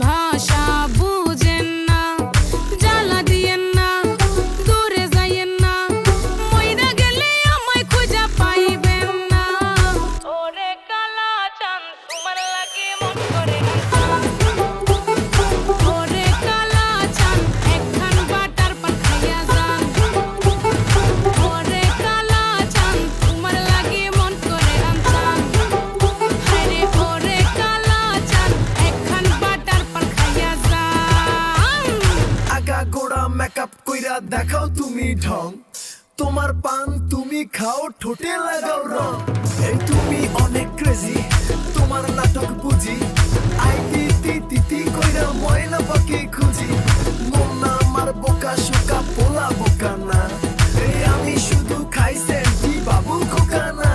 ভাষা বুঝেন না, জ্বালা দিয়েন না, দূরে যাইয়েন না, মইরা গেলে আমায় খুঁজা পাইবেন না। ওরে কালা চাঁদ তোমার লাগে মন করে ওরে কালা চাঁদ একখান বাটার পান খাইয়া যান। ওরে কালা চাঁদ তোমার লাগে মন করে আনছান। হায়রে ওরে কালা চাঁদ একখান বাটার পান খাইয়া যান। আগা গোড়া মেকআপ কইরা দেখাও তুমি ঢং, তোমার পান তুমি খাও ঠোঁটে লাগাও রং। এই তুমি অনেক ক্রেজি, তোমার নাটক বুঝি, আইটি তিতি কইরা ময়না পাখি খুঁজি। মন না আমার বোকা শোকা পোলা বোকা না, এই আমি শুধু খাই সেন্টি বাবু খোকা না।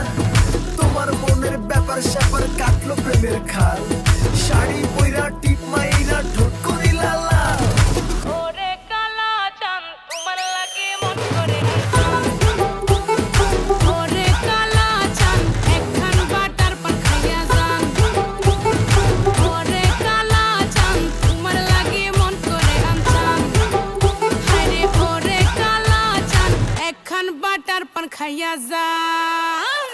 তোমার মনের ব্যাপার স্যাপার কাটলো প্রেমের খাল, শাড়ি পইরা টিপ মাইরা ঠোঁট করিলা লাল। ওরে কালা চাঁদ তোমার লাগে মন করে ওরে কালা চাঁদ একখান বাটার পান খাইয়া যান। ওরে কালা চাঁদ তোমার লাগে মন করে আনছান। হায়রে ওরে কালা চাঁদ একখান বাটার পান খাইয়া যান।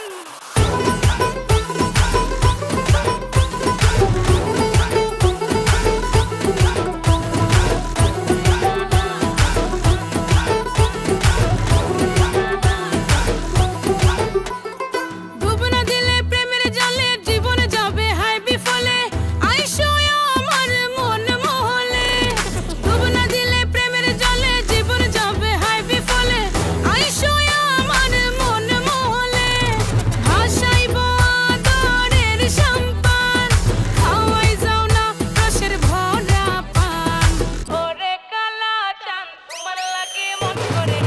ডুব না দিলে প্রেমের জলে জীবন যাবে হায় বিফলে, আইসো আমার মন মহলে। ডুব না দিলে প্রেমের জলে জীবন যাবে হায় বিফলে, আইসো আমার মন মহলে। ভাসাইব আদরের সম্পান, খাওয়াই যাও না রসের ভরা পান। ওরে কালা চাঁদ তোমার লাগে মন করে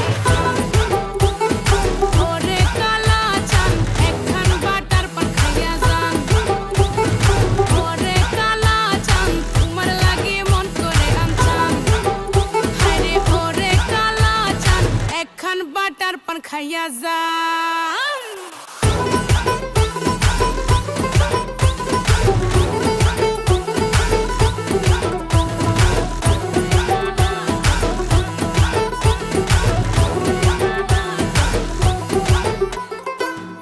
ওরে কালা চাঁদ একখান বাটার পান খাইয়া যান। ওরে কালা চাঁদ তোমার লাগে মন করে আনছান। হায়রে ওরে কালা চাঁদ একখান বাটার পান খাইয়া যান।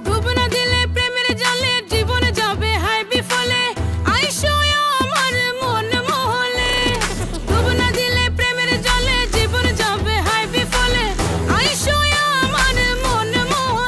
ডুব না দিলে প্রেমের জলে জীবন যাবে হায় বিফলে, আইসো আমার মন মহলে। ডুব না দিলে প্রেমের জলে জীবন যাবে হায় বিফলে, আইসো আমার মন মহলে।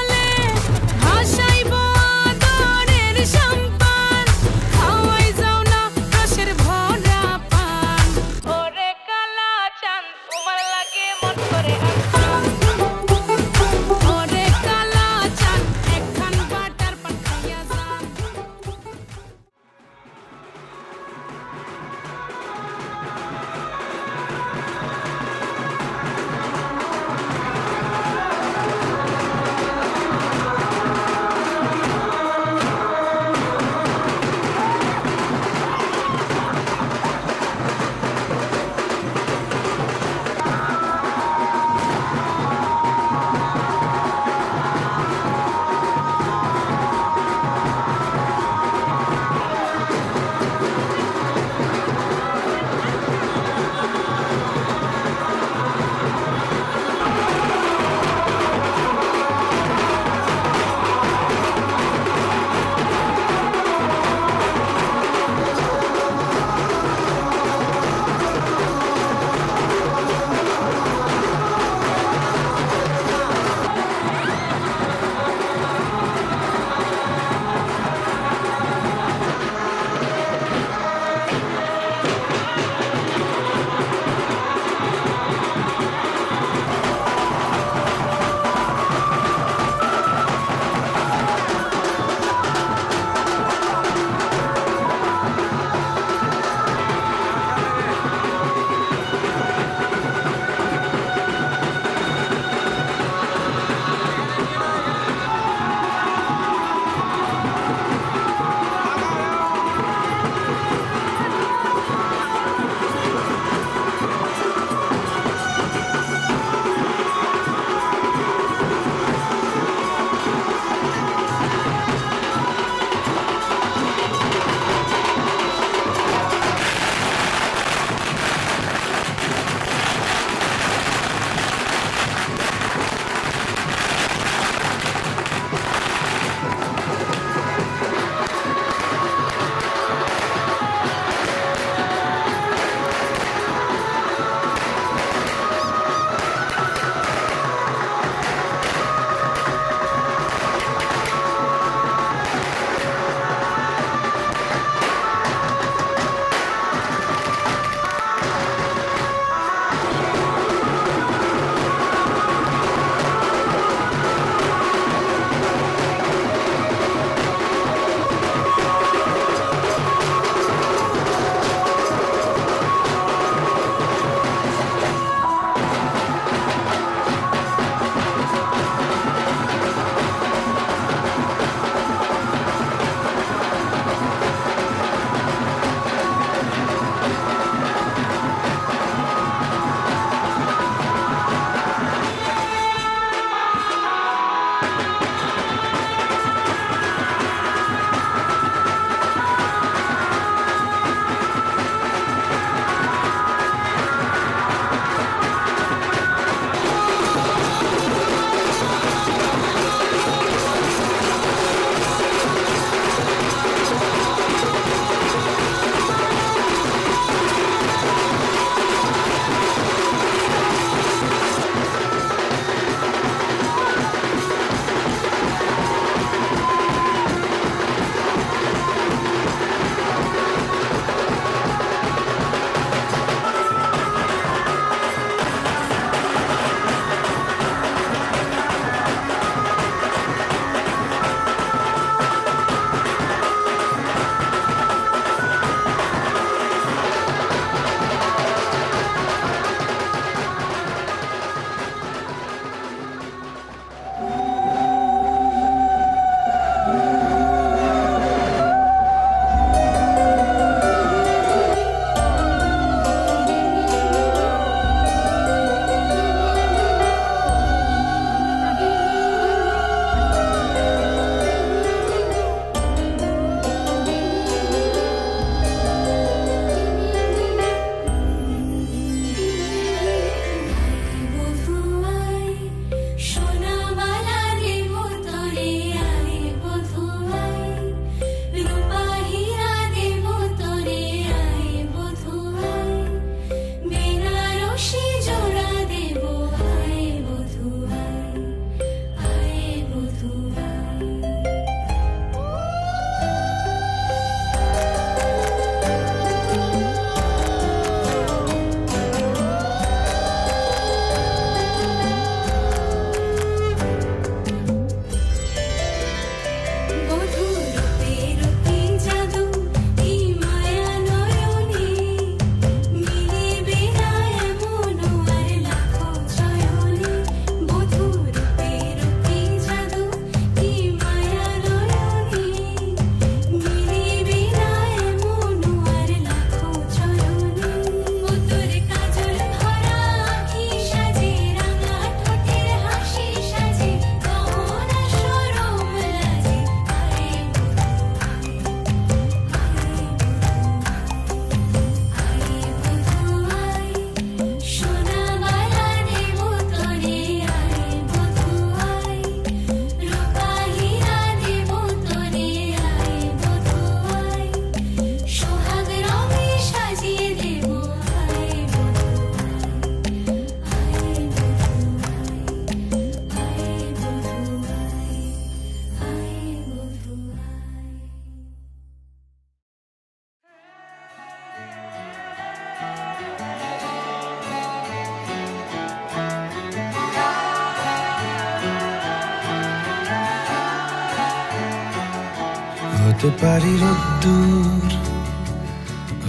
হতে পারি রোদ্দুর,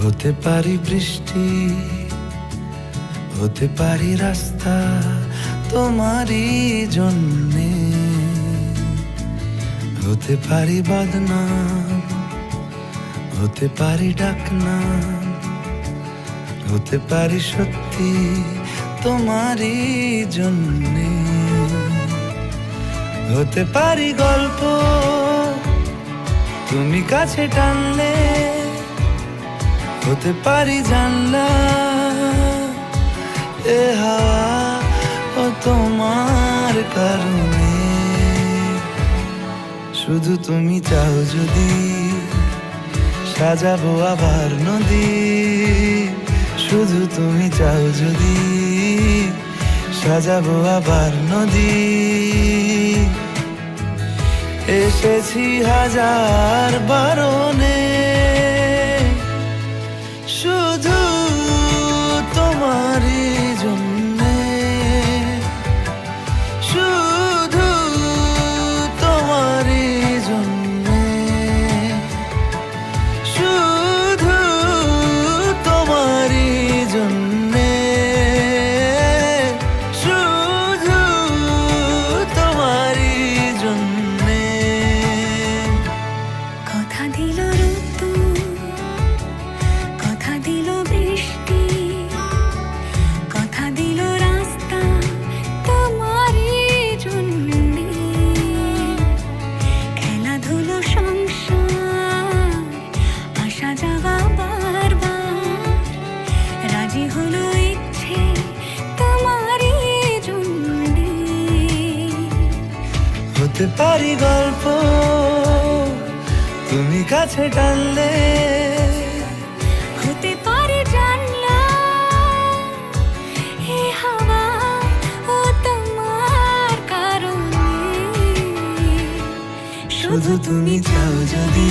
হতে পারি বৃষ্টি, হতে পারি রাস্তা তোমারই জন্যে, হতে পারি বদনাম, হতে পারি ডাকনাম, হতে পারি সত্যি তোমারই জন্যে, হতে পারি গল্প তুমি কাছে টানলে, হতে পারি জানলা এ হাওয়া ও তোমার কারণে। শুধু তুমি চাও যদি সাজাবো আবার নদী, শুধু তুমি চাও যদি সাজাবো আবার নদী। এসেছি হাজার বারণে শুধু তোমারই জন্যে, শুধু তোমারই জন্যে, শুধু তোমারই জন্যে, শুধু তোমারই জন্যে। কথা দিল ঋতু, কথা দিল বৃষ্টি, কথা দিল রাস্তা তোমারই জন্যে, খেলাধুলো সংসার আসা যাওয়া বারবার, রাজি হলো ইচ্ছে তোমারই জন্যে। হতে পারি গল্প তুমি কাছে টানলে, হতে পারে জানলা হে হাওয়া ও তোমার কারণে। শুধু তুমি চাও যদি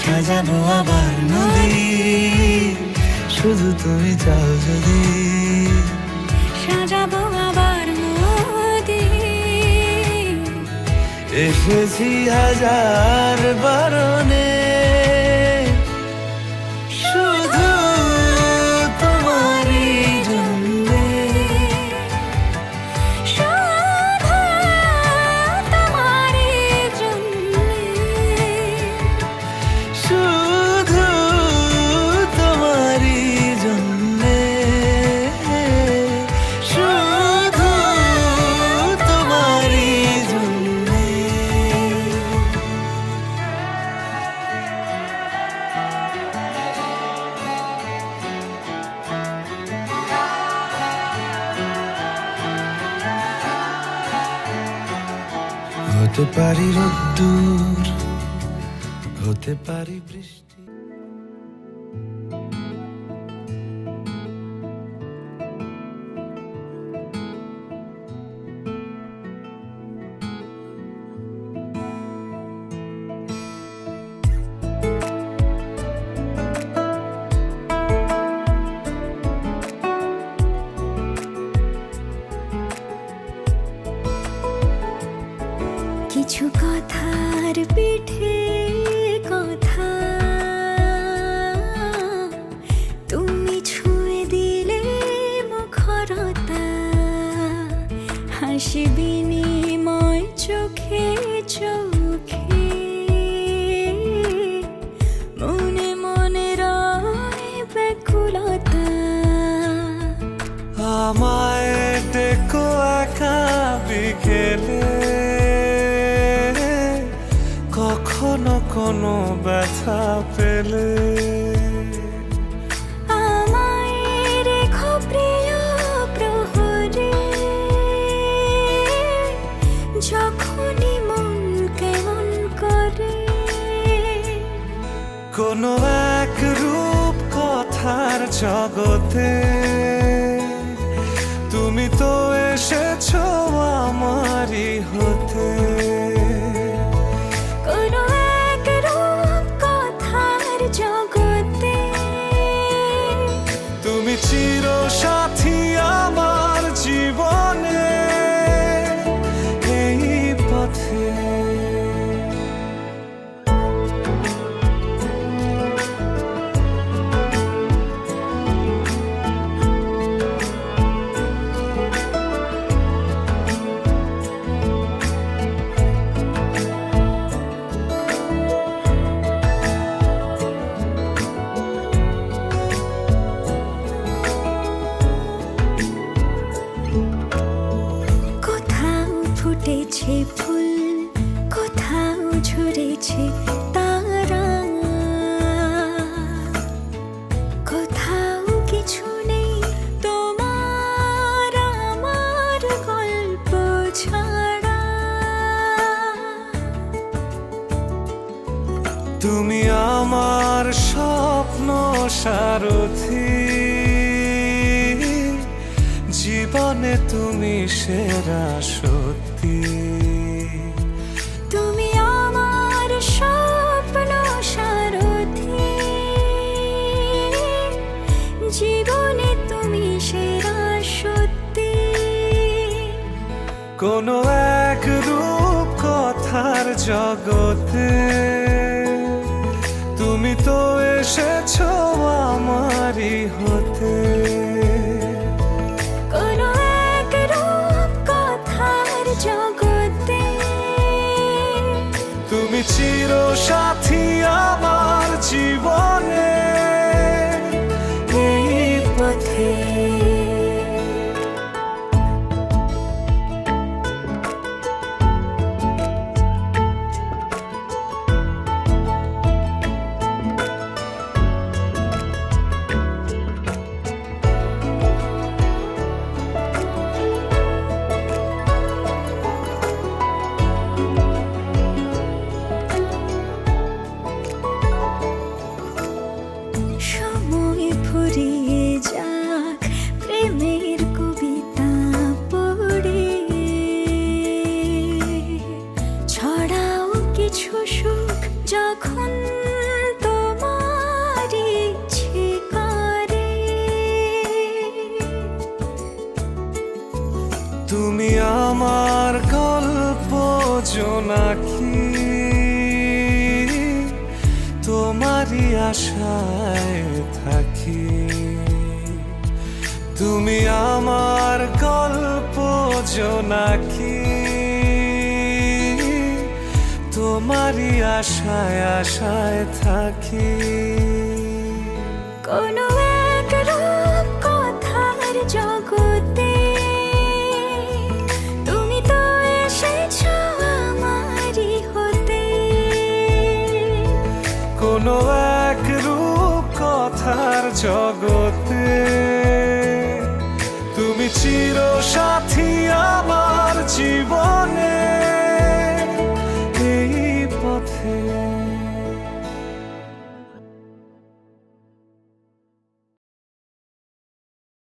সাজাবো আবার নদী, শুধু তুমি চাও যদি সাজাবো আবার নদী। এসেছি হাজার বারণে শুধু তোমারই জন্যে, শুধু তোমারই জন্যে, শুধু তোমারই জন্যে, শুধু তোমারই জন্যে। হতে পারি রোদ্দুর, হতে পারি বৃষ্টি। কিছু কথার পিঠে কথা তুমি ছুঁয়ে দিলে মুখরতা, হাসি বিনিময় চোখে চোখে, মনে মনে রয় ব্যাকুলতা। আমায় ডেকো একা বিকেলে, কখনো কোনো ব্যথা পেলে, আমায় রেখো প্রিয় প্রহরে, যখনই মন কেমন করে। কোনো এক রূপ কথার জগতে তুমি তো এসেছো আমারই হতে। কোনো এক রূপ কথার জগতে তুমি চির সাথী আমার জীবনে, এই পথে সারথি, জীবনে তুমি সেরা সত্যি। তুমি আমার স্বপ্ন সারথি, জীবনে তুমি সেরা সত্যি। কোনো এক রূপ কথার জগতে তুমি তো এসেছো আমারই হতে। কোনো এক রূপ কথার জগতে তুমি চির সাথী আমার জীবনে এই পথে। সময় ফুরিয়ে যাক প্রেমের কবিতা পড়ে, ছড়াও কিছু সুখ যখন তোমার ইচ্ছে করে। তুমি আমার গল্প জোনাকি, তোমারই আশায় থাকি। তুমি আমার গল্প জোনাকি, তোমারই আশায় আশায় থাকি। কোনো এক রূপ কথার জগতে তুমি তো এসেছো আমারই হতে। কোনো এক রূপ কথার জগতে তুমি চির সাথী আমার জীবনে।